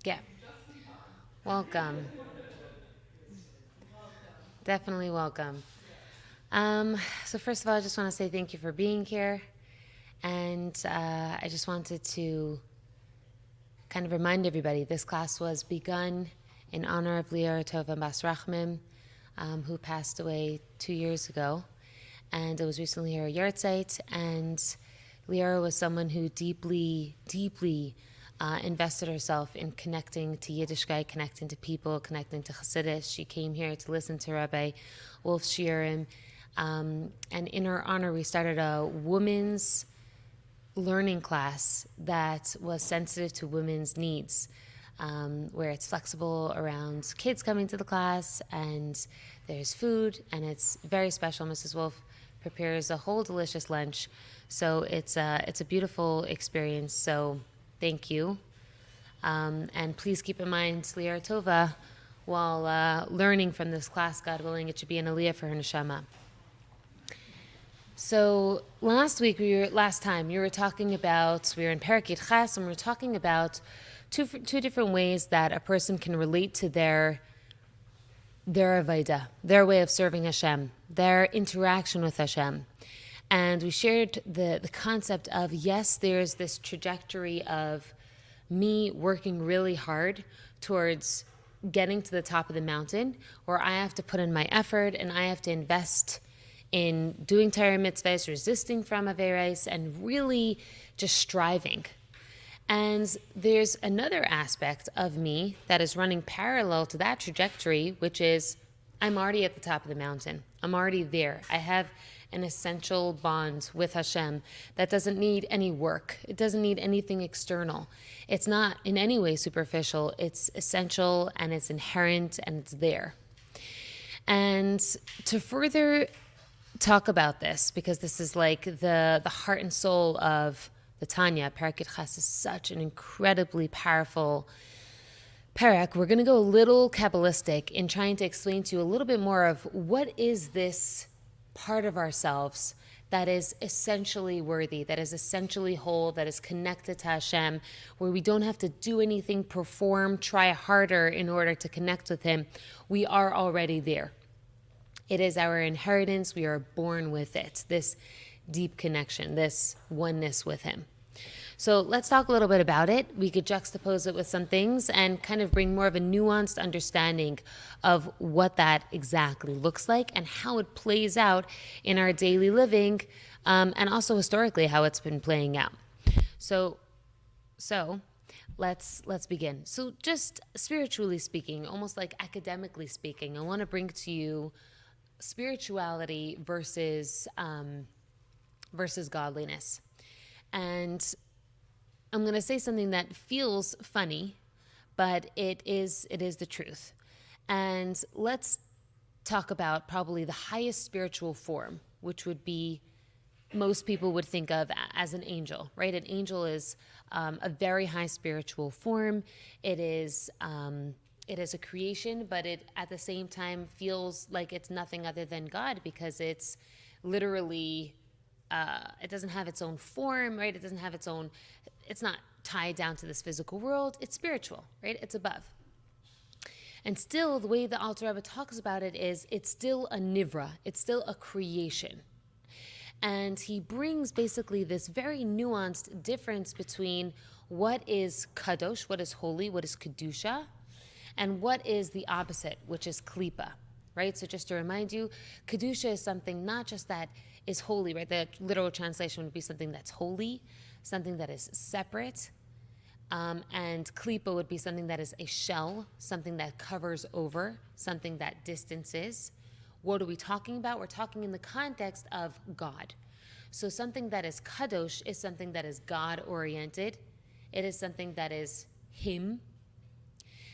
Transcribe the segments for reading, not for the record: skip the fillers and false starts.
Yeah. Welcome. Definitely welcome. So first of all, I just want to say thank you for being here. And I just wanted to kind of remind everybody this class was begun in honor of Lior Tova Bas Rachmim, who passed away 2 years ago. And it was recently her yahrzeit. And Lior was someone who deeply invested herself in connecting to Yiddishkeit, connecting to people, connecting to Chassidus. She came here to listen to Rabbi Wolf Shiurim. And in her honor, we started a women's learning class that was sensitive to women's needs, where it's flexible around kids coming to the class, and there's food, and it's very special. Mrs. Wolf prepares a whole delicious lunch, so it's a beautiful experience. So thank you, and please keep in mind Lior Tova while learning from this class. God willing, it should be an aliyah for her neshama. So last time you were talking about, we were in Parakit Ches, and we were talking about two different ways that a person can relate to their avodah, their way of serving Hashem, their interaction with Hashem. And we shared the concept of, yes, there's this trajectory of me working really hard towards getting to the top of the mountain, where I have to put in my effort and I have to invest in doing Torah mitzvahs, resisting from averos, and really just striving. And there's another aspect of me that is running parallel to that trajectory, which is I'm already at the top of the mountain. I'm already there. I have an essential bond with Hashem that doesn't need any work. It doesn't need anything external. It's not in any way superficial. It's essential, and it's inherent, and it's there. And to further talk about this, because this is like the heart and soul of the Tanya. Parakit Ches is such an incredibly powerful parak. We're going to go a little Kabbalistic in trying to explain to you a little bit more of what is this part of ourselves that is essentially worthy, that is essentially whole, that is connected to Hashem, where we don't have to do anything, perform, try harder in order to connect with Him. We are already there. It is our inheritance. We are born with it, this deep connection, this oneness with Him. So let's talk a little bit about it. We could juxtapose it with some things and kind of bring more of a nuanced understanding of what that exactly looks like and how it plays out in our daily living, and also historically how it's been playing out. So let's begin. So just spiritually speaking, almost like academically speaking, I want to bring to you spirituality versus godliness. And I'm going to say something that feels funny, but it is the truth. And let's talk about probably the highest spiritual form, which would be, most people would think of as an angel, right? An angel is a very high spiritual form. It is a creation, but it at the same time feels like it's nothing other than God, because it's literally, it doesn't have its own form, right? It doesn't have its own, it's not tied down to this physical world. It's spiritual, right? It's above. And still, the way the Alter Rebbe talks about it is, it's still a nivra. It's still a creation. And he brings basically this very nuanced difference between what is kadosh, what is holy, what is kedusha, and what is the opposite, which is klipa, right? So just to remind you, kedusha is something not just that is holy, right? The literal translation would be something that's holy, something that is separate, and klipa would be something that is a shell, something that covers over, something that distances. What are we talking about? We're talking in the context of God. So something that is kadosh is something that is God-oriented. It is something that is Him,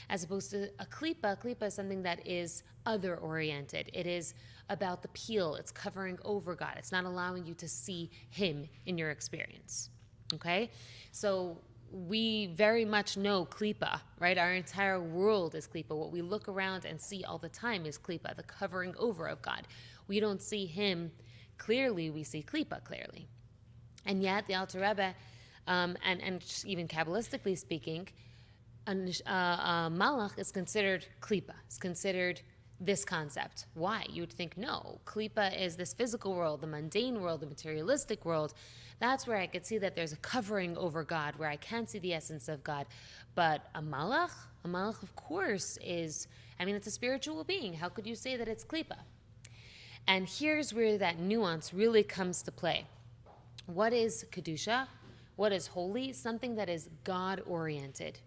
as opposed to a klipa. Klipa is something that is other-oriented. It is about the peel. It's covering over God. It's not allowing you to see Him in your experience, okay? So we very much know klipa, right? Our entire world is klipa. What we look around and see all the time is klipa, the covering over of God. We don't see Him clearly. We see klipa clearly. And yet the Alter Rebbe, and even Kabbalistically speaking, a malach is considered klipa. It's considered this concept. Why? You would think, no, klipa is this physical world, the mundane world, the materialistic world. That's where I could see that there's a covering over God, where I can't see the essence of God. But a malach, of course, is, it's a spiritual being. How could you say that it's klipa? And here's where that nuance really comes to play. What is kedusha? What is holy? Something that is God-oriented.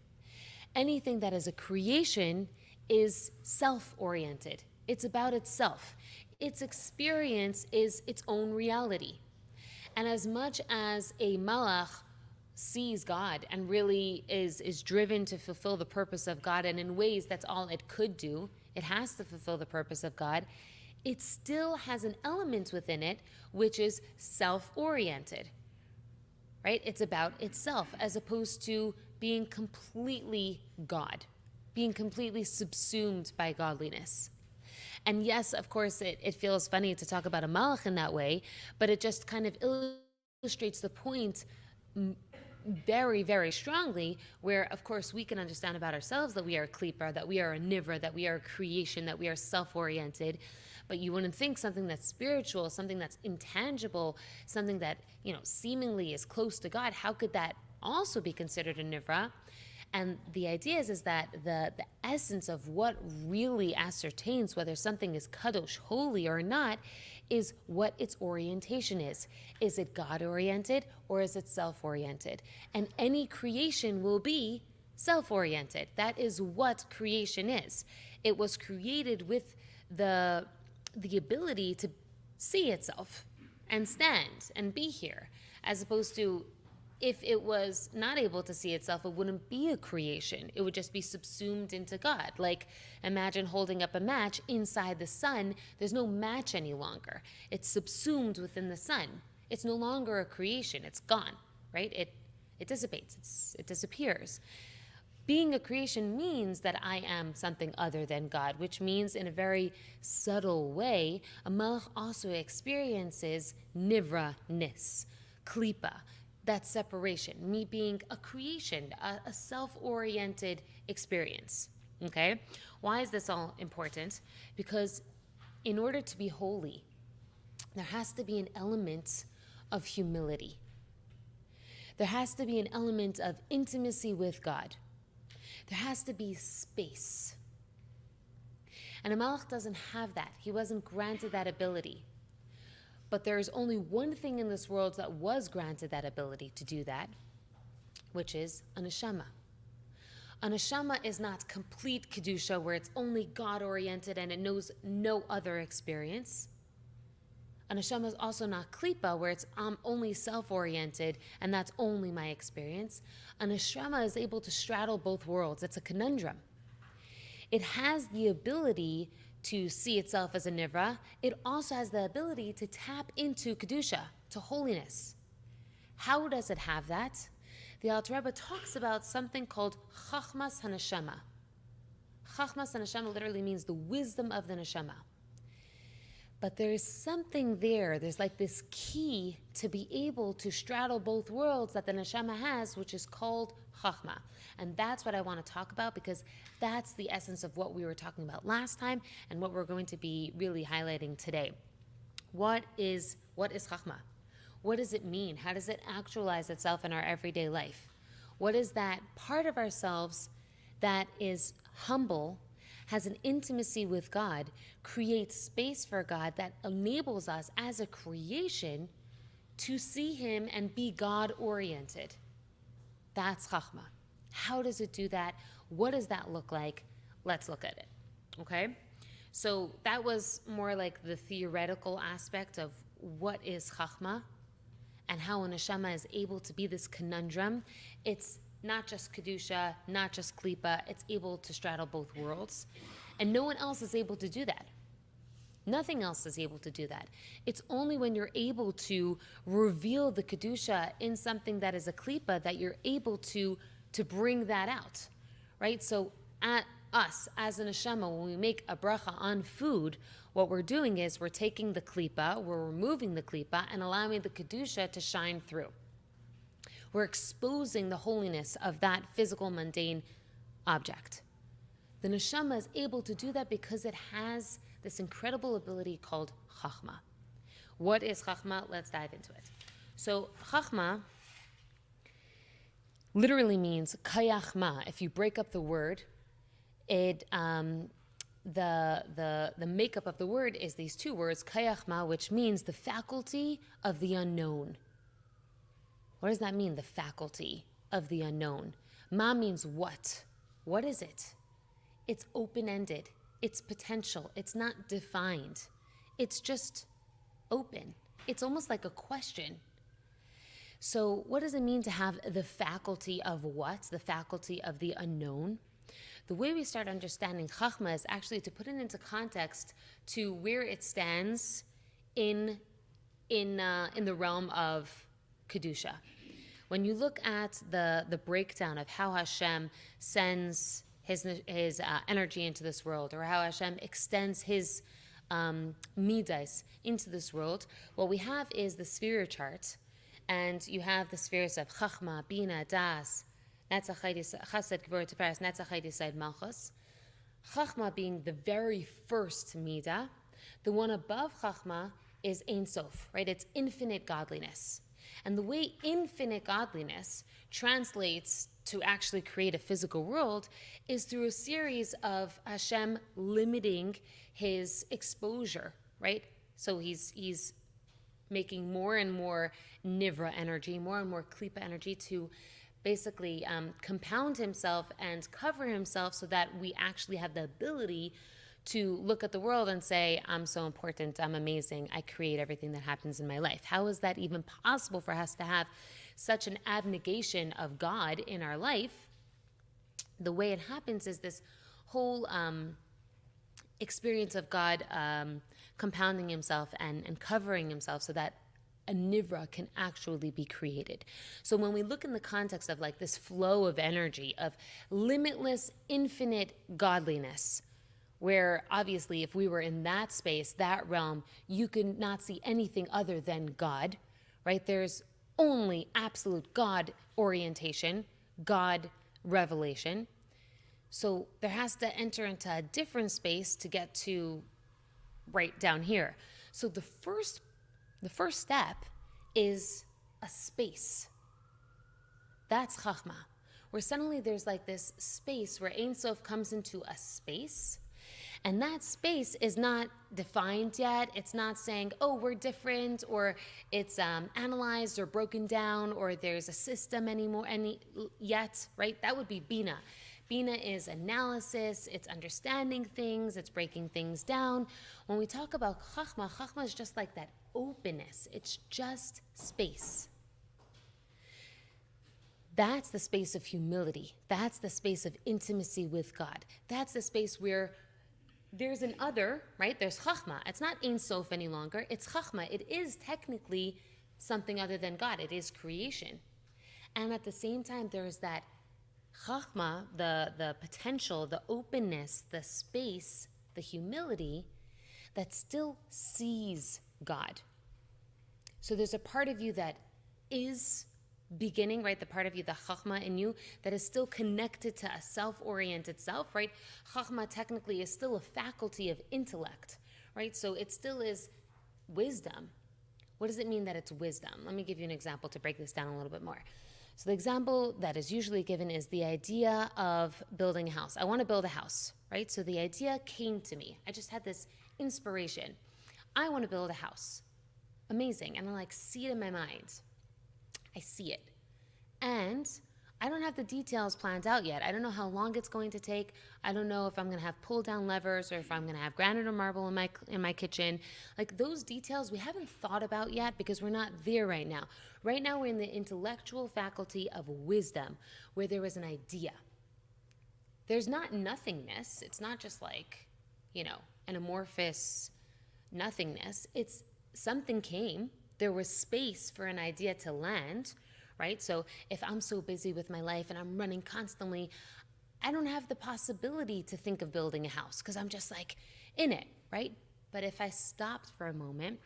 Anything that is a creation is self-oriented. It's about itself. Its experience is its own reality. And as much as a malach sees God and really is driven to fulfill the purpose of God, and in ways that's all it could do, it has to fulfill the purpose of God, it still has an element within it which is self-oriented, right? It's about itself as opposed to being completely God, being completely subsumed by godliness. And yes, of course, it feels funny to talk about a malach in that way, but it just kind of illustrates the point very, very strongly, where, of course, we can understand about ourselves that we are a klipa, that we are a nivra, that we are a creation, that we are self-oriented. But you wouldn't think something that's spiritual, something that's intangible, something that, seemingly is close to God, how could that also be considered a nivra? And the idea is that the essence of what really ascertains whether something is kadosh, holy or not, is what its orientation is. Is it God-oriented or is it self-oriented? And any creation will be self-oriented. That is what creation is. It was created with the ability to see itself and stand and be here, as opposed to, if it was not able to see itself, it wouldn't be a creation. It would just be subsumed into God. Like, imagine holding up a match inside the sun. There's no match any longer. It's subsumed within the sun. It's no longer a creation. It's gone, right? It dissipates. It disappears. Being a creation means that I am something other than God, which means in a very subtle way, a malach also experiences nivra-ness, klipa, that separation, me being a creation, a self-oriented experience, okay? Why is this all important? Because in order to be holy, there has to be an element of humility. There has to be an element of intimacy with God. There has to be space. And a malach doesn't have that. He wasn't granted that ability. But there is only one thing in this world that was granted that ability to do that, which is a neshama. A neshama is not complete kedusha, where it's only God-oriented and it knows no other experience. A neshama is also not klipa, where it's only self-oriented and that's only my experience. A neshama is able to straddle both worlds. It's a conundrum. It has the ability to see itself as a nivra. It also has the ability to tap into kedusha, to holiness. How does it have that? The Alter Rebbe talks about something called chachmas haneshama. Chachmas haneshama literally means the wisdom of the neshama. But there is something there. There's like this key to be able to straddle both worlds that the neshama has, which is called chachma. And that's what I want to talk about, because that's the essence of what we were talking about last time and what we're going to be really highlighting today. What is chachma? What does it mean? How does it actualize itself in our everyday life? What is that part of ourselves that is humble, has an intimacy with God, creates space for God, that enables us as a creation to see Him and be God-oriented? That's chachma. How does it do that? What does that look like? Let's look at it, okay? So that was more like the theoretical aspect of what is chachma and how a neshama is able to be this conundrum. It's not just kedusha, not just klipa, it's able to straddle both worlds. And no one else is able to do that. Nothing else is able to do that. It's only when you're able to reveal the kedusha in something that is a klipa that you're able to bring that out, right? So at us, as a neshama, when we make a bracha on food, what we're doing is we're taking the klipa, we're removing the klipa, and allowing the kedusha to shine through. We're exposing the holiness of that physical, mundane object. The neshama is able to do that because it has this incredible ability called chachma. What is chachma? Let's dive into it. So chachma literally means kayachma. If you break up the word, it the makeup of the word is these two words, kayachma, which means the faculty of the unknown. What does that mean, the faculty of the unknown? Ma means what? What is it? It's open-ended. It's potential. It's not defined. It's just open. It's almost like a question. So what does it mean to have the faculty of what? The faculty of the unknown? The way we start understanding Chachma is actually to put it into context to where it stands in the realm of Kedusha. When you look at the breakdown of how Hashem sends his energy into this world, or how Hashem extends his midas into this world, what we have is the sphere chart, and you have the spheres of Chachma, Bina, Das, Netzach Chesed, Gvur, Tiferes, Netzach Yisod, Malchus. Chachma being the very first midah. The one above Chachma is Ein Sof, right? It's infinite godliness. And the way infinite godliness translates to actually create a physical world is through a series of Hashem limiting his exposure, right? So he's making more and more nivra energy, more and more klipa energy to basically compound himself and cover himself so that we actually have the ability to look at the world and say, I'm so important, I'm amazing, I create everything that happens in my life. How is that even possible for us to have such an abnegation of God in our life? The way it happens is this whole experience of God compounding himself and covering himself so that a nivra can actually be created. So when we look in the context of like this flow of energy, of limitless, infinite godliness, where obviously if we were in that space, that realm, you could not see anything other than God, right? There's only absolute God orientation, God revelation. So there has to enter into a different space to get to right down here. So the first step is a space. That's Chachma, where suddenly there's like this space where Ein Sof comes into a space, and that space is not defined yet. It's not saying, oh, we're different, or it's analyzed or broken down, or there's a system yet, right? That would be Bina. Bina is analysis, it's understanding things, it's breaking things down. When we talk about Chachma, Chachma is just like that openness. It's just space. That's the space of humility. That's the space of intimacy with God. That's the space where there's an other, right? There's Chachma. It's not Ein Sof any longer. It's Chachma. It is technically something other than God. It is creation. And at the same time, there's that Chachma, the potential, the openness, the space, the humility that still sees God. So there's a part of you that is beginning, right? The part of you, the Chachma in you, that is still connected to a self-oriented self, right? Chachma technically is still a faculty of intellect, right? So it still is wisdom. What does it mean that it's wisdom? Let me give you an example to break this down a little bit more. So the example that is usually given is the idea of building a house. I want to build a house, right? So the idea came to me. I just had this inspiration. I want to build a house. Amazing. And I see it in my mind. I see it. And I don't have the details planned out yet. I don't know how long it's going to take. I don't know if I'm going to have pull down levers or if I'm going to have granite or marble in my kitchen. Like those details we haven't thought about yet because we're not there right now. Right now we're in the intellectual faculty of wisdom where there is an idea. There's not nothingness. It's not just an amorphous nothingness. It's something came. There was space for an idea to land, right? So if I'm so busy with my life and I'm running constantly, I don't have the possibility to think of building a house because I'm just in it, right? But if I stopped for a moment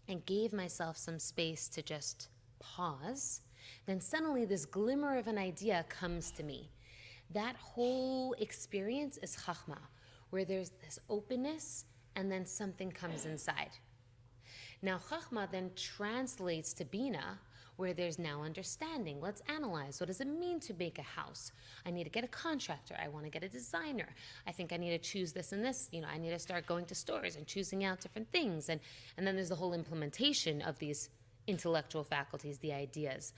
and gave myself some space to just pause, then suddenly this glimmer of an idea comes to me. That whole experience is chachma, where there's this openness and then something comes inside. Now, chachma then translates to bina, where there's now understanding. Let's analyze. What does it mean to make a house? I need to get a contractor. I want to get a designer. I think I need to choose this and this. I need to start going to stores and choosing out different things. And then there's the whole implementation of these intellectual faculties, the ideas.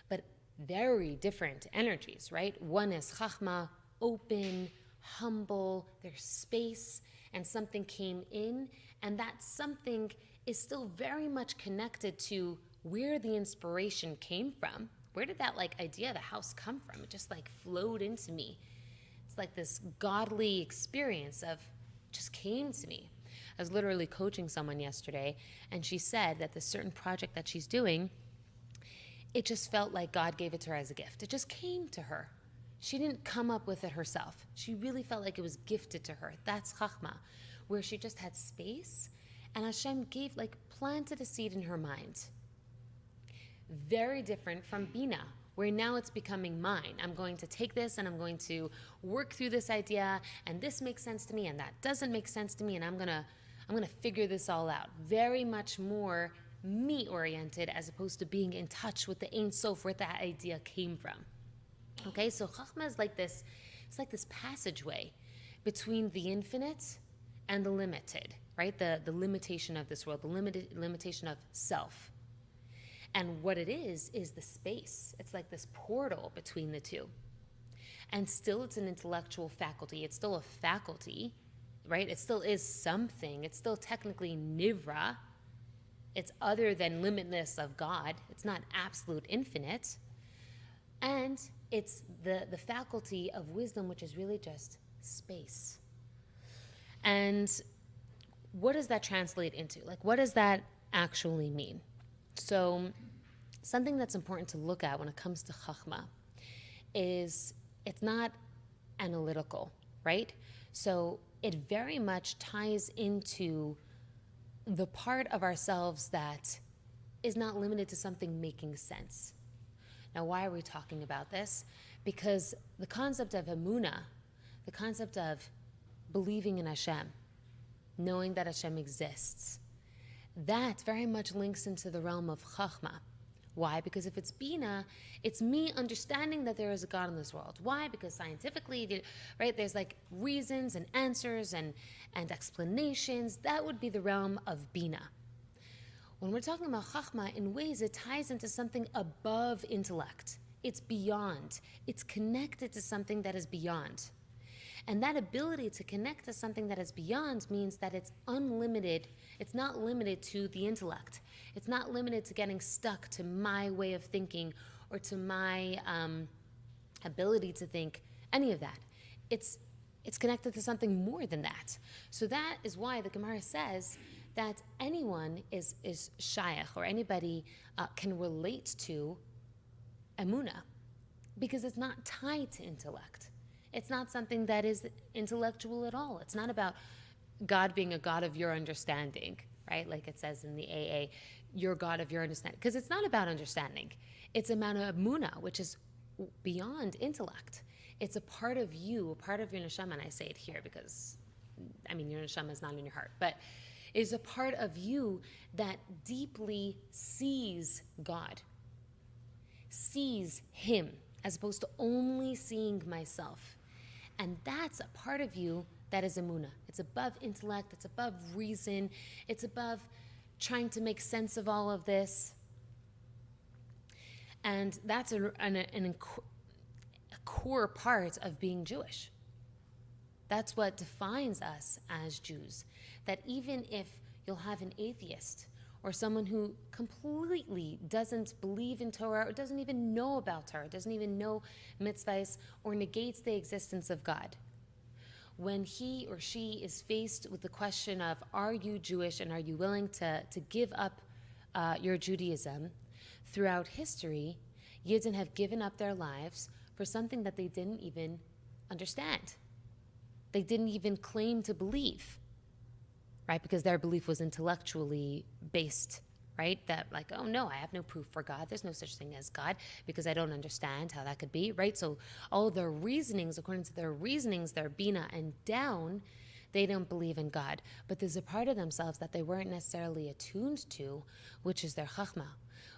But very different energies, right? One is chachma, open, humble, there's space, and something came in, and that something is still very much connected to where the inspiration came from. Where did that idea of the house come from? It just flowed into me. It's like this godly experience of just came to me. I was literally coaching someone yesterday, and she said that this certain project that she's doing, it just felt like God gave it to her as a gift. It just came to her. She didn't come up with it herself. She really felt like it was gifted to her. That's chachma, where she just had space, and Hashem planted a seed in her mind. Very different from bina, where now it's becoming mine. I'm going to take this and I'm going to work through this idea, and this makes sense to me and that doesn't make sense to me, and I'm gonna figure this all out. Very much more me oriented, as opposed to being in touch with the Ein Sof, where that idea came from. Okay, so chachma is it's like this passageway between the infinite and the limited, right? The limitation of this world, the limitation of self. And what it is the space. It's like this portal between the two. And still it's an intellectual faculty. It's still a faculty, right? It still is something. It's still technically nivra. It's other than limitless of God. It's not absolute infinite. And it's the faculty of wisdom, which is really just space. And what does that translate into? What does that actually mean? So something that's important to look at when it comes to chachma is it's not analytical, right? So it very much ties into the part of ourselves that is not limited to something making sense. Now, why are we talking about this? Because the concept of emunah, the concept of believing in Hashem, knowing that Hashem exists, that very much links into the realm of chachma. Why? Because if it's bina, it's me understanding that there is a God in this world. Why? Because scientifically, right, there's reasons and answers and explanations. That would be the realm of bina. When we're talking about chachma, in ways it ties into something above intellect. It's beyond. It's connected to something that is beyond. And that ability to connect to something that is beyond means that it's unlimited. It's not limited to the intellect. It's not limited to getting stuck to my way of thinking or to my ability to think, any of that. It's connected to something more than that. So that is why the Gemara says that anyone is shayach, or anybody can relate to emunah, because it's not tied to intellect. It's not something that is intellectual at all. It's not about God being a God of your understanding, right? Like it says in the AA, your God of your understanding. Because it's not about understanding. It's about emunah, which is beyond intellect. It's a part of you, a part of your neshama, and I say it here because, your neshama is not in your heart, but it is a part of you that deeply sees God, sees Him, as opposed to only seeing myself. And that's a part of you that is emunah. It's above intellect, it's above reason, it's above trying to make sense of all of this. And that's a core part of being Jewish. That's what defines us as Jews. That even if you'll have an atheist or someone who completely doesn't believe in Torah or doesn't even know about Torah, doesn't even know mitzvahs, or negates the existence of God, when he or she is faced with the question of, are you Jewish and are you willing to give up your Judaism, throughout history, Yidden have given up their lives for something that they didn't even understand. They didn't even claim to believe, right? Because their belief was intellectually based, right? That like, oh no, I have no proof for God. There's no such thing as God because I don't understand how that could be, right? So all their reasonings, according to their reasonings, their bina and down, they don't believe in God. But there's a part of themselves that they weren't necessarily attuned to, which is their chachma,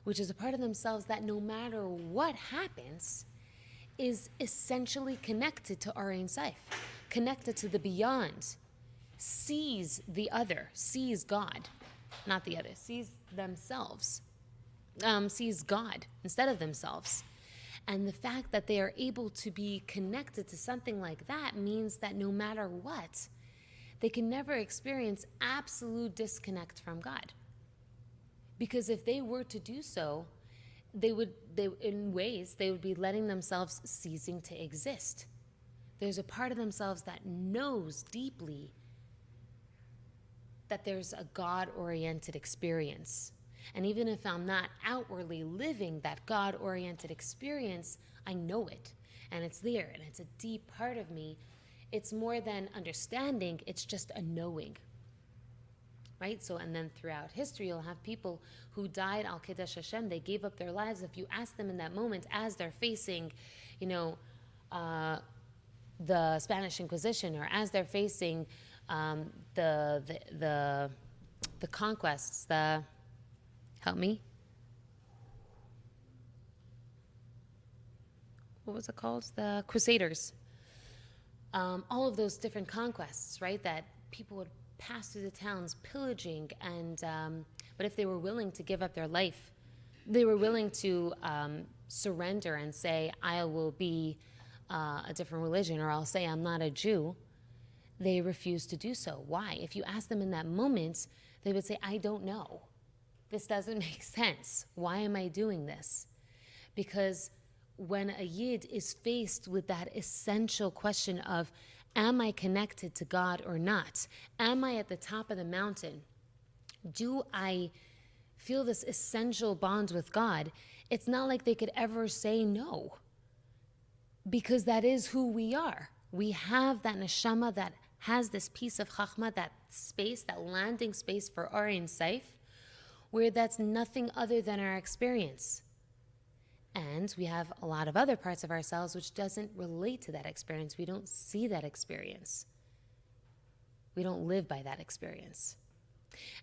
which is a part of themselves that no matter what happens, is essentially connected to our Ein Sof, connected to the beyond, sees the other, sees God, not the other, sees themselves, sees God instead of themselves. And the fact that they are able to be connected to something like that means that no matter what, they can never experience absolute disconnect from God. Because if they were to do so, they would be letting themselves ceasing to exist. There's a part of themselves that knows deeply that there's a God-oriented experience. And even if I'm not outwardly living that God-oriented experience, I know it. And it's there, and it's a deep part of me. It's more than understanding, it's just a knowing. Right? So, and then throughout history, you'll have people who died al Kedesh Hashem. They gave up their lives. If you ask them in that moment, as they're facing, the Spanish Inquisition, or as they're facing the conquests, help me. What was it called? The Crusaders. All of those different conquests, right? That people would pass through the towns pillaging, and but if they were willing to give up their life, they were willing to surrender and say, I will be a different religion, or I'll say I'm not a Jew, they refused to do so. Why? If you ask them in that moment, they would say, I don't know. This doesn't make sense. Why am I doing this? Because when a Yid is faced with that essential question of, am I connected to God or not? Am I at the top of the mountain? Do I feel this essential bond with God? It's not like they could ever say no, because that is who we are. We have that neshama that has this piece of chachma, that space, that landing space for our Ein Sof, where that's nothing other than our experience. And we have a lot of other parts of ourselves which doesn't relate to that experience. We don't see that experience. We don't live by that experience.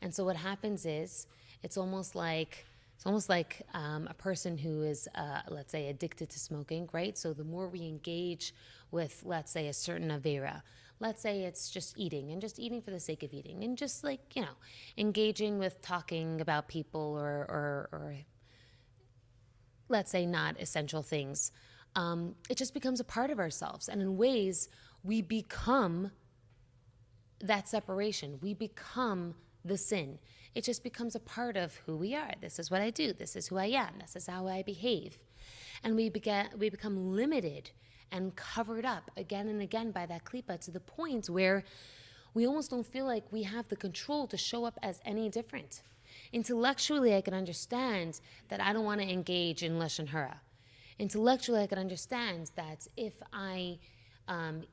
And so what happens is, it's almost like a person who is, let's say, addicted to smoking, right? So the more we engage with, let's say, a certain avera, let's say it's just eating, and just eating for the sake of eating, and just engaging with talking about people or let's say not essential things, it just becomes a part of ourselves. And in ways, we become that separation. We become the sin. It just becomes a part of who we are. This is what I do. This is who I am. This is how I behave. And we become limited and covered up again and again by that klipa, to the point where we almost don't feel like we have the control to show up as any different. Intellectually, I can understand that I don't want to engage in lashon hara. Intellectually, I can understand that if I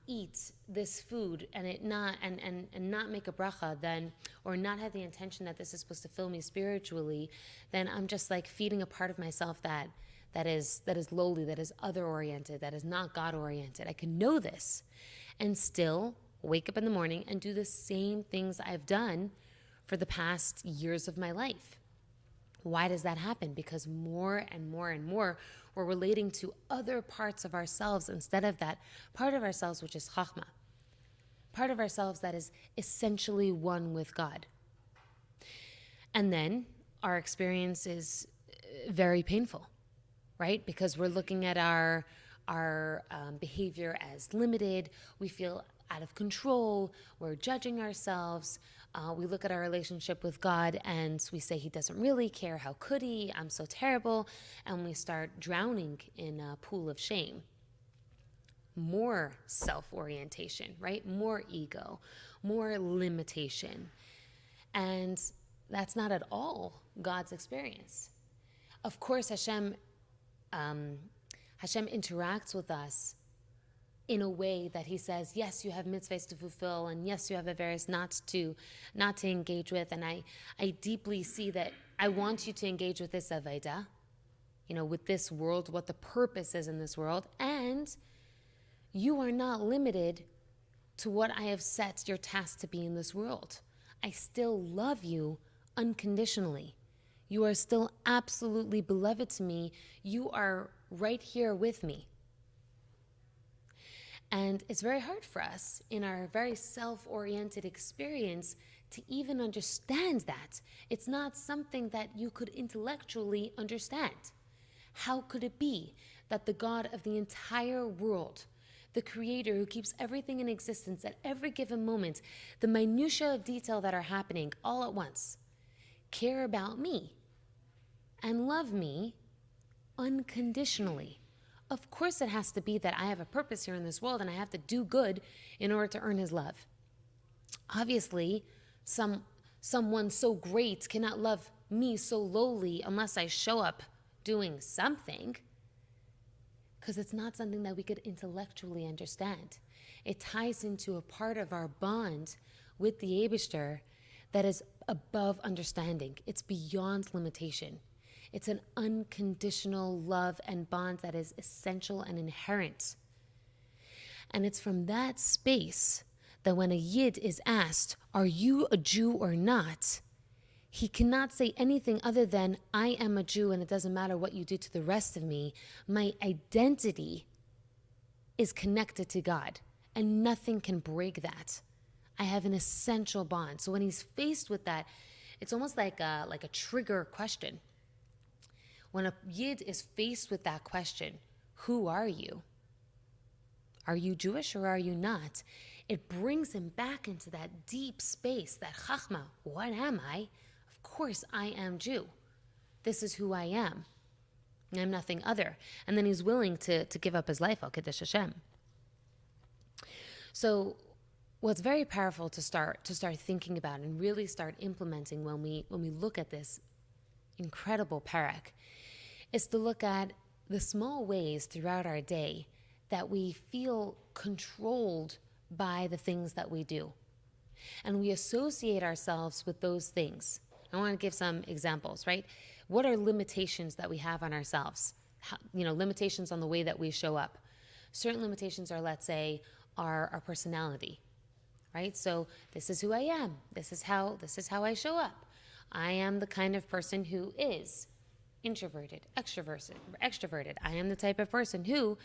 eat this food and not make a bracha, then, or not have the intention that this is supposed to fill me spiritually, then I'm just like feeding a part of myself that is lowly, that is other oriented, that is not God oriented. I can know this and still wake up in the morning and do the same things I've done for the past years of my life. Why does that happen? Because more and more and more, we're relating to other parts of ourselves instead of that part of ourselves which is chachma, part of ourselves that is essentially one with God. And then our experience is very painful, right? Because we're looking at our behavior as limited. We feel out of control. We're judging ourselves. We look at our relationship with God and we say, he doesn't really care. How could he? I'm so terrible. And we start drowning in a pool of shame. More self-orientation, right? More ego, more limitation. And that's not at all God's experience. Of course, Hashem interacts with us in a way that he says, yes, you have mitzvahs to fulfill, and yes, you have averos not to engage with. And I deeply see that I want you to engage with this Aveda, with this world, what the purpose is in this world, and you are not limited to what I have set your task to be in this world. I still love you unconditionally. You are still absolutely beloved to me. You are right here with me. And it's very hard for us in our very self-oriented experience to even understand that. It's not something that you could intellectually understand. How could it be that the God of the entire world, the creator who keeps everything in existence at every given moment, the minutiae of detail that are happening all at once, care about me and love me unconditionally? Of course it has to be that I have a purpose here in this world and I have to do good in order to earn his love. Obviously, someone so great cannot love me so lowly unless I show up doing something, because it's not something that we could intellectually understand. It ties into a part of our bond with the Eibishter that is above understanding. It's beyond limitation. It's an unconditional love and bond that is essential and inherent. And it's from that space that when a Yid is asked, are you a Jew or not? He cannot say anything other than, I am a Jew and it doesn't matter what you do to the rest of me. My identity is connected to God and nothing can break that. I have an essential bond. So when he's faced with that, it's almost like a trigger question. When a Yid is faced with that question, who are you? Are you Jewish or are you not? It brings him back into that deep space, that chachma. What am I? Of course I am Jew. This is who I am. I'm nothing other. And then he's willing to give up his life, al Kiddush Hashem. So what's very powerful to start thinking about and really start implementing when we look at this incredible parak is to look at the small ways throughout our day that we feel controlled by the things that we do. And we associate ourselves with those things. I want to give some examples, right? What are limitations that we have on ourselves? Limitations on the way that we show up. Certain limitations are, let's say, our personality, right? So this is who I am. This is how I show up. I am the kind of person who is introverted, extroverted. I am the type of person who,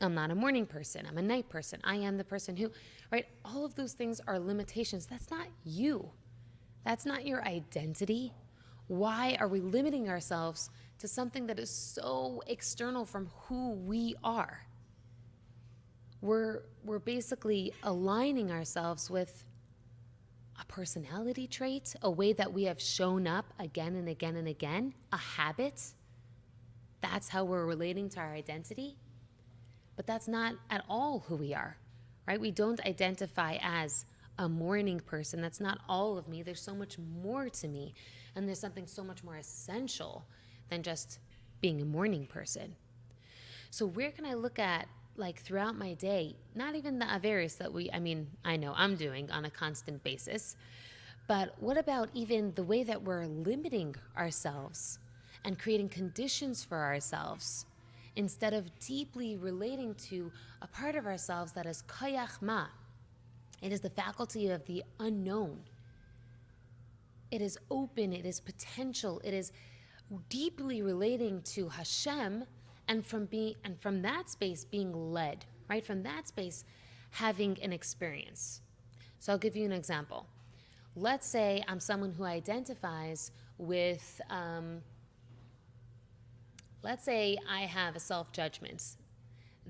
I'm not a morning person. I'm a night person. I am the person who, right? All of those things are limitations. That's not you. That's not your identity. Why are we limiting ourselves to something that is so external from who we are? We're basically aligning ourselves with a personality trait, a way that we have shown up again and again and again, a habit. That's how we're relating to our identity. But that's not at all who we are, right? We don't identify as a morning person. That's not all of me. There's so much more to me. And there's something so much more essential than just being a morning person. So where can I look at, throughout my day, not even the Averis that I know I'm doing on a constant basis, but what about even the way that we're limiting ourselves and creating conditions for ourselves instead of deeply relating to a part of ourselves that is koyach ma. It is the faculty of the unknown. It is open, it is potential, it is deeply relating to Hashem, and from that space being led, right? From that space having an experience. So I'll give you an example. Let's say I'm someone who identifies with, let's say I have a self-judgment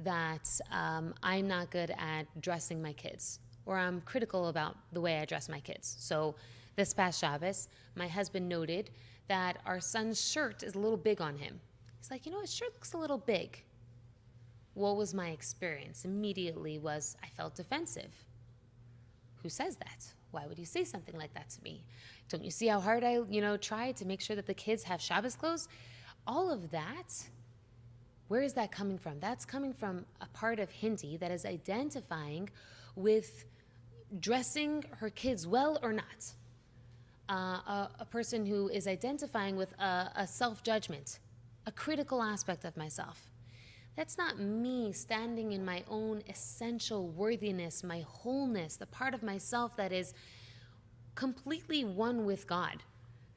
that I'm not good at dressing my kids, or I'm critical about the way I dress my kids. So this past Shabbos, my husband noted that our son's shirt is a little big on him. He's like, his shirt looks a little big. What was my experience? Immediately was, I felt defensive. Who says that? Why would you say something like that to me? Don't you see how hard I, tried to make sure that the kids have Shabbos clothes? All of that, where is that coming from? That's coming from a part of Hindi that is identifying with dressing her kids well or not. a person who is identifying with a self-judgment, a critical aspect of myself. That's not me standing in my own essential worthiness, my wholeness, the part of myself that is completely one with God.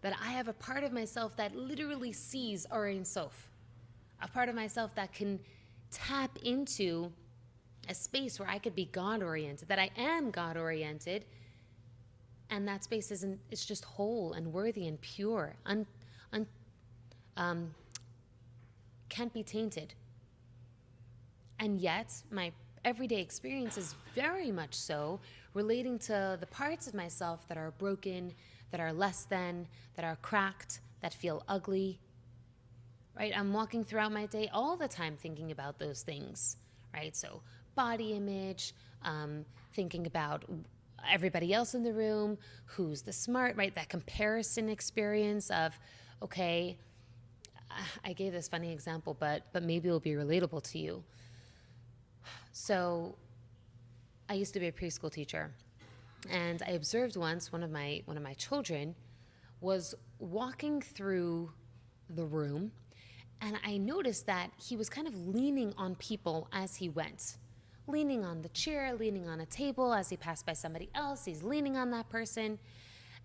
That I have a part of myself that literally sees our Ein Sof, a part of myself that can tap into a space where I could be God-oriented, that I am God-oriented, and that space it's just whole and worthy and pure, can't be tainted. And yet, my everyday experience is very much so relating to the parts of myself that are broken, that are less than, that are cracked, that feel ugly, right? I'm walking throughout my day all the time thinking about those things, right? So body image, thinking about everybody else in the room, who's the smart, right? That comparison experience of, okay, I gave this funny example, but maybe it'll be relatable to you. So I used to be a preschool teacher, and I observed once one of my children was walking through the room, and I noticed that he was kind of leaning on people as he went. Leaning on the chair, leaning on a table. As he passed by somebody else, he's leaning on that person.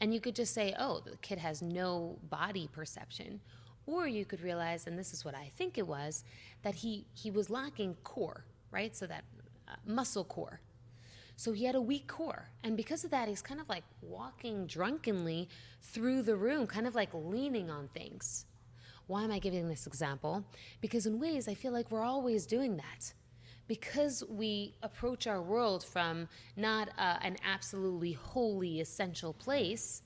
And you could just say, oh, the kid has no body perception. Or you could realize, and this is what I think it was, that he was lacking core, right? So that muscle core. So he had a weak core. And because of that, he's kind of like walking drunkenly through the room, kind of like leaning on things. Why am I giving this example? Because in ways, I feel like we're always doing that. Because we approach our world from not an absolutely holy, essential place,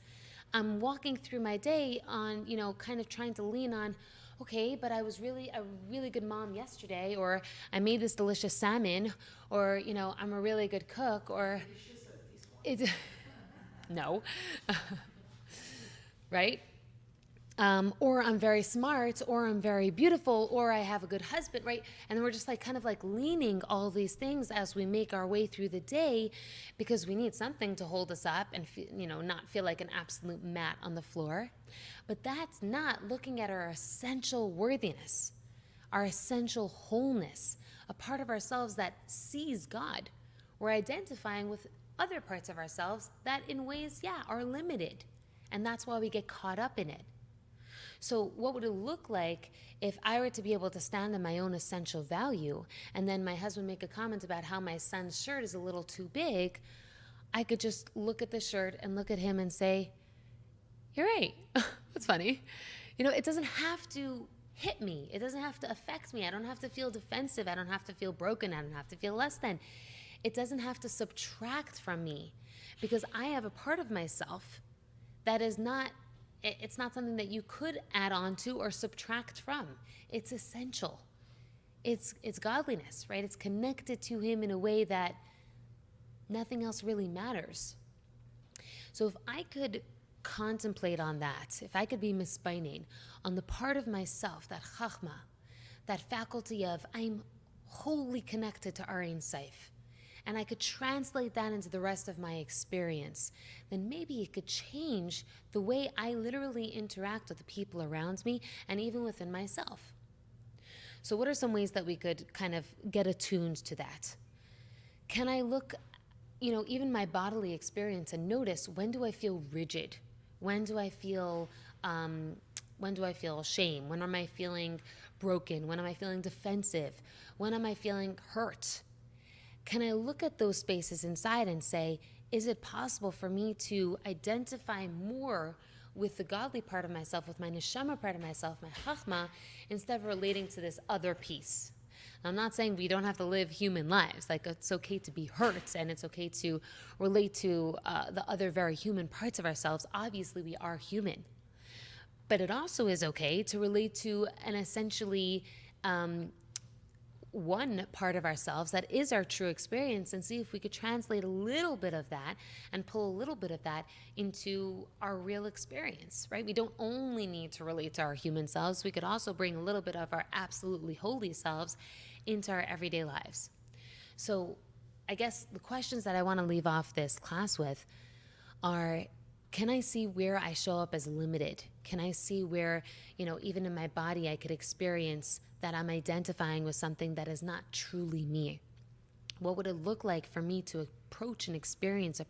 I'm walking through my day on, kind of trying to lean on, okay, but I was really a really good mom yesterday, or I made this delicious salmon, or, I'm a really good cook, or... No. Right? Or I'm very smart, or I'm very beautiful, or I have a good husband, right? And then we're just kind of leaning all these things as we make our way through the day, because we need something to hold us up and not feel like an absolute mat on the floor. But that's not looking at our essential worthiness, our essential wholeness, a part of ourselves that sees God. We're identifying with other parts of ourselves that in ways, are limited. And that's why we get caught up in it. So what would it look like if I were to be able to stand in my own essential value, and then my husband make a comment about how my son's shirt is a little too big? I could just look at the shirt and look at him and say, you're right. That's funny. It doesn't have to hit me. It doesn't have to affect me. I don't have to feel defensive. I don't have to feel broken. I don't have to feel less than. It doesn't have to subtract from me, because I have a part of myself that is not... It's not something that you could add on to or subtract from. It's essential. It's godliness, right? It's connected to him in a way that nothing else really matters. So if I could contemplate on that, if I could be misbaining on the part of myself, that chachma, that faculty of I'm wholly connected to our Ein Sof, and I could translate that into the rest of my experience, then maybe it could change the way I literally interact with the people around me and even within myself. So what are some ways that we could kind of get attuned to that? Can I look, even my bodily experience and notice, when do I feel rigid? When do I feel shame? When am I feeling broken? When am I feeling defensive? When am I feeling hurt? Can I look at those spaces inside and say, is it possible for me to identify more with the godly part of myself, with my neshama part of myself, my chachma, instead of relating to this other piece? I'm not saying we don't have to live human lives. It's okay to be hurt, and it's okay to relate to the other very human parts of ourselves. Obviously, we are human. But it also is okay to relate to an essentially... one part of ourselves that is our true experience, and see if we could translate a little bit of that and pull a little bit of that into our real experience, right? We don't only need to relate to our human selves. We could also bring a little bit of our absolutely holy selves into our everyday lives. So I guess the questions that I want to leave off this class with are, Can I see where I show up as limited? Can I see where, even in my body, I could experience that I'm identifying with something that is not truly me? What would it look like for me to approach an experience, a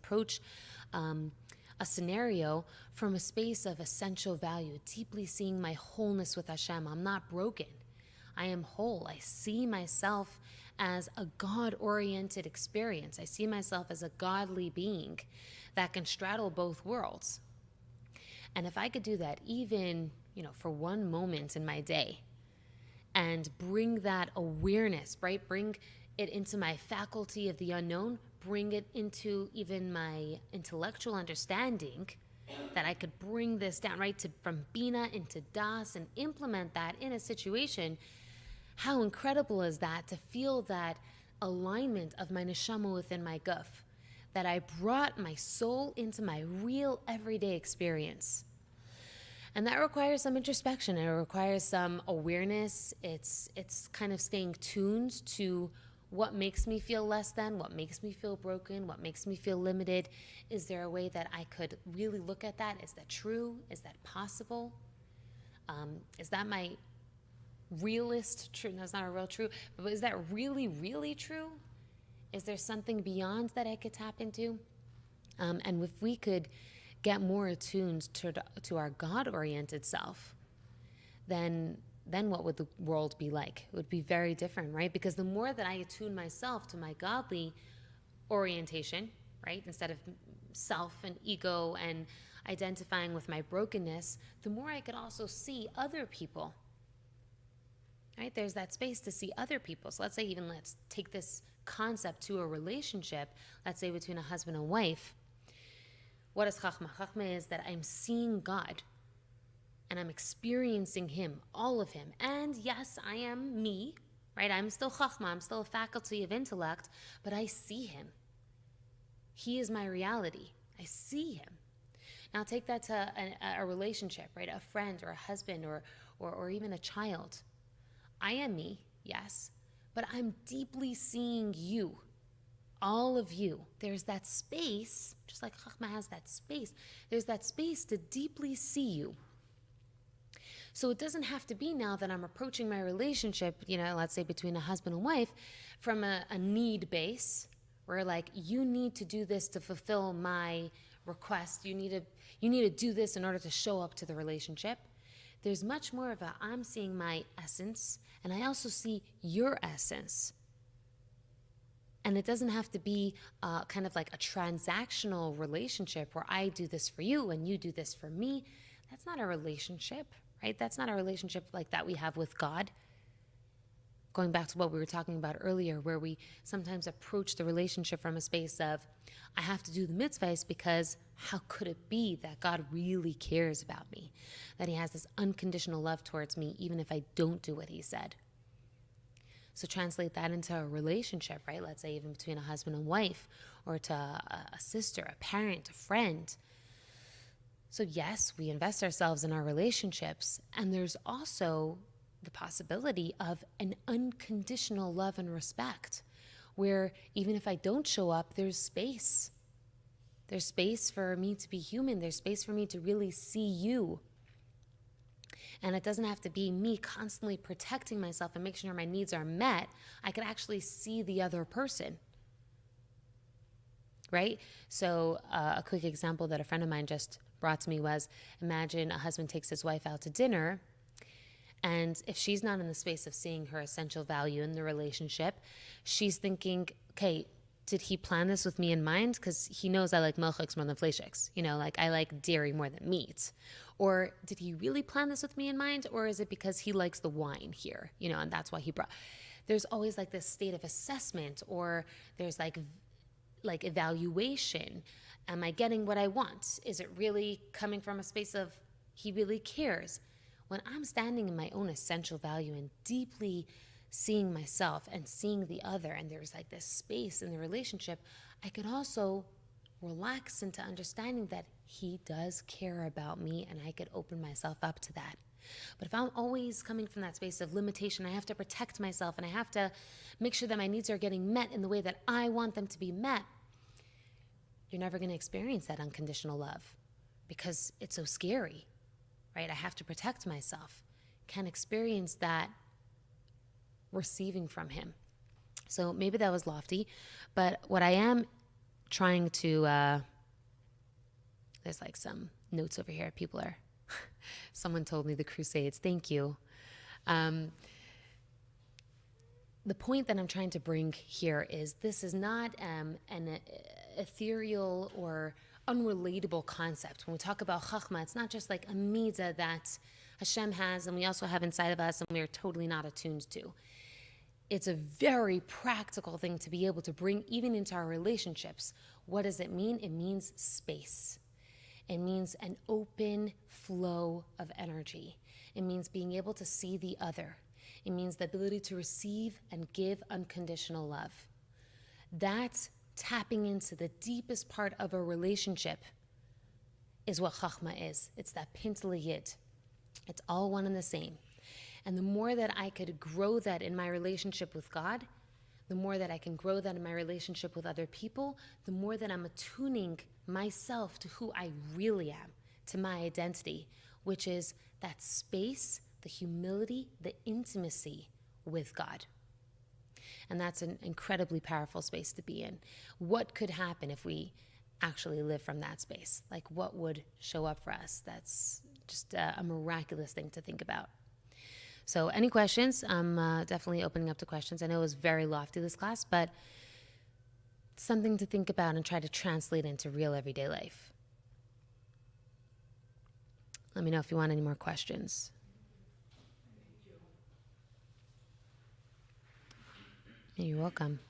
scenario from a space of essential value, deeply seeing my wholeness with Hashem? I'm not broken. I am whole. I see myself as a God-oriented experience. I see myself as a godly being that can straddle both worlds. And if I could do that even, for one moment in my day and bring that awareness, right? Bring it into my faculty of the unknown, bring it into even my intellectual understanding, that I could bring this down, right, from Bina into Das and implement that in a situation. How incredible is that, to feel that alignment of my neshama within my guf, that I brought my soul into my real everyday experience. And that requires some introspection. It requires some awareness. It's kind of staying tuned to what makes me feel less than, what makes me feel broken, what makes me feel limited. Is there a way that I could really look at that? Is that true? Is that possible? Is that my realist truth? No, it's not a real truth, but is that really, really true? Is there something beyond that I could tap into? And if we could get more attuned to our God-oriented self, then what would the world be like? It would be very different, right? Because the more that I attune myself to my godly orientation, right, instead of self and ego and identifying with my brokenness, the more I could also see other people, right? There's that space to see other people. So let's take this concept to a relationship, let's say between a husband and wife. What is Chachma? Chachma is that I'm seeing God and I'm experiencing Him, all of Him. And yes, I am me, right? I'm still Chachma, I'm still a faculty of intellect, but I see Him. He is my reality. I see Him. Now take that to a relationship, right? A friend or a husband or even a child. I am me, yes, but I'm deeply seeing you, all of you. There's that space, just like Chachma has that space, there's that space to deeply see you. So it doesn't have to be now that I'm approaching my relationship, let's say between a husband and wife, from a need base, where like, you need to do this to fulfill my request. You need to do this in order to show up to the relationship. There's much more of I'm seeing my essence, and I also see your essence. And it doesn't have to be kind of like a transactional relationship where I do this for you and you do this for me. That's not a relationship, right? That's not a relationship like that we have with God. Going back to what we were talking about earlier, where we sometimes approach the relationship from a space of, I have to do the mitzvahs because how could it be that God really cares about me? That He has this unconditional love towards me, even if I don't do what He said. So translate that into a relationship, right? Let's say even between a husband and wife, or to a sister, a parent, a friend. So yes, we invest ourselves in our relationships, and there's also the possibility of an unconditional love and respect, where even if I don't show up, there's space. There's space for me to be human. There's space for me to really see you. And it doesn't have to be me constantly protecting myself and making sure my needs are met. I could actually see the other person, right? So a quick example that a friend of mine just brought to me was, imagine a husband takes his wife out to dinner, and if she's not in the space of seeing her essential value in the relationship, she's thinking, okay, did he plan this with me in mind? Because he knows I like milchiks more than fleischiks. Like I like dairy more than meat. Or did he really plan this with me in mind? Or is it because he likes the wine here? And that's why he brought. There's always like this state of assessment, or there's like evaluation. Am I getting what I want? Is it really coming from a space of he really cares? When I'm standing in my own essential value and deeply seeing myself and seeing the other, and there's like this space in the relationship, I could also relax into understanding that he does care about me, and I could open myself up to that. But if I'm always coming from that space of limitation, I have to protect myself and I have to make sure that my needs are getting met in the way that I want them to be met, you're never going to experience that unconditional love, because it's so scary, right? I have to protect myself. Can experience that receiving from him. So maybe that was lofty, but what I am trying to, there's like some notes over here. People are, someone told me the Crusades. Thank you. The point that I'm trying to bring here is this is not an ethereal or unrelatable concept. When we talk about Chachma, it's not just like a mitzvah that Hashem has and we also have inside of us and we are totally not attuned to. It's a very practical thing to be able to bring even into our relationships. What does it mean? It means space. It means an open flow of energy. It means being able to see the other. It means the ability to receive and give unconditional love. That's tapping into the deepest part of a relationship is what Chachma is. It's that Pintele Yid. It's all one and the same. And the more that I could grow that in my relationship with God, the more that I can grow that in my relationship with other people, the more that I'm attuning myself to who I really am, to my identity, which is that space, the humility, the intimacy with God. And that's an incredibly powerful space to be in. What could happen if we actually live from that space? Like what would show up for us? That's just a miraculous thing to think about. So any questions? I'm definitely opening up to questions. I know it was very lofty, this class, but something to think about and try to translate into real everyday life. Let me know if you want any more questions. You're welcome.